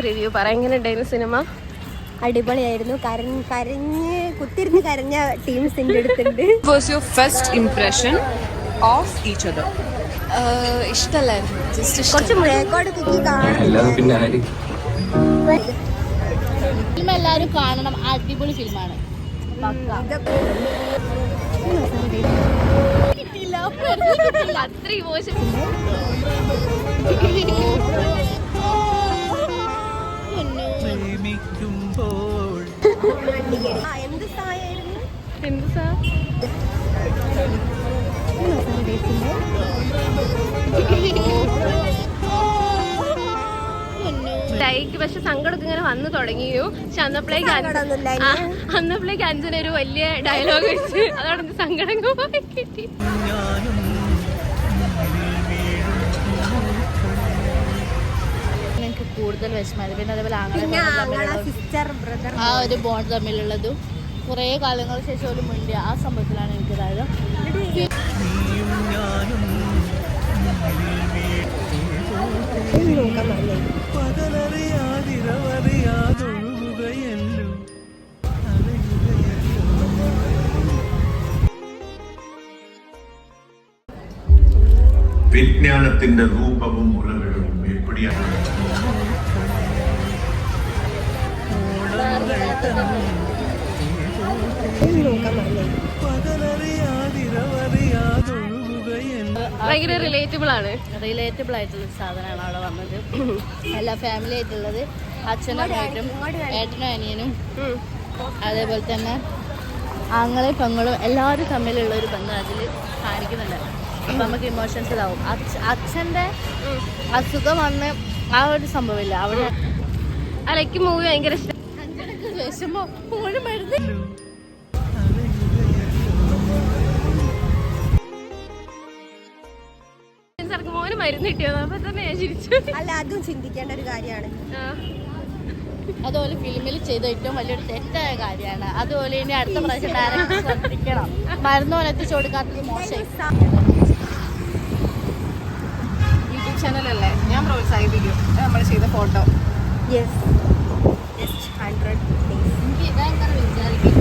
Review പറ. എങ്ങനെ ഉണ്ടായിരുന്നു സിനിമ? അടിപൊളിയായിരുന്നു. കരഞ്ഞ് കുത്തിരുന്ന് കരഞ്ഞ ടീംസിന്റെ അടുത്തുണ്ട്. Was your first impression of each other? ഇഷ്ടല്ലായിരുന്നു, കുറച്ച് മുഴക്കോട് കുക്കി കാണും. ഫിലിം എല്ലാവരും കാണണം, അടിപൊളി ഫിലിമാണ്. അത്ര ഇമോഷൻ. എന്ത് സഹായായിരുന്നു? എന്ത് സാ ടൈക്ക് പക്ഷെ സങ്കടമൊക്കെ ഇങ്ങനെ വന്നു തുടങ്ങിയോ. പക്ഷെ അന്നപ്പോഴേക്ക് അഞ്ജന ഒരു വലിയ ഡയലോഗ് വെച്ച് അതോടെ സങ്കടം കിട്ടി. എനിക്ക് കൂടുതൽ വിഷമമായി. പിന്നെ അതേപോലെ ആ ഒരു ബോണ്ട് തമ്മിലുള്ളതും കുറേ കാലങ്ങൾക്ക് ശേഷം ഒരു മുന്നേ ആ സംഭവത്തിലാണ് എനിക്കതായത്. വിജ്ഞാനത്തിന്റെ രൂപവും ഉറവിടവും എപ്പിടിയാണ്. ഭയങ്കര റിലേറ്റബിൾ ആയിട്ടുള്ള സാധനമാണ് അവിടെ വന്നത്. എല്ലാ ഫാമിലി ആയിട്ടുള്ളത്, അച്ഛനും അമ്മയും ഏട്ടനും അനിയനും അതേപോലെ തന്നെ ആങ്ങളെയും പെങ്ങളും എല്ലാവരും തമ്മിലുള്ള ഒരു ബന്ധം അതിൽ കാണിക്കുന്നുണ്ട്. അപ്പം നമുക്ക് ഇമോഷൻസ് ഇതാവും. അച്ഛൻ്റെ അസുഖം വന്ന് ആ ഒരു സംഭവമില്ല അവിടെ. അലക്ക് മൂവി ഭയങ്കര ഇഷ്ടം. വിഷമോ മോന് മരുന്ന് മോന് മരുന്ന് കിട്ടിയത് അപ്പൊ തന്നെ ഞാൻ ചിരിച്ചു. അല്ല, അതും ചിന്തിക്കേണ്ട ഒരു കാര്യമാണ്. അതുപോലെ ഫിലിമിൽ ചെയ്ത ഏറ്റവും വലിയൊരു തെറ്റായ കാര്യമാണ്. അതുപോലെ ഇനി അടുത്ത പ്രാവശ്യം ഡയറക്ടർ ശ്രദ്ധിക്കണം. മരുന്ന് പോലെ എത്തിച്ചു കൊടുക്കാത്തത് മോശം. യൂട്യൂബ് ചാനലല്ലേ, ഞാൻ പ്രോത്സാഹിപ്പിക്കും നമ്മൾ ചെയ്ത ഫോട്ടോ. യെസ്, ജസ്റ്റ് 100 എനിക്ക് ഇതാ വിചാരിക്കും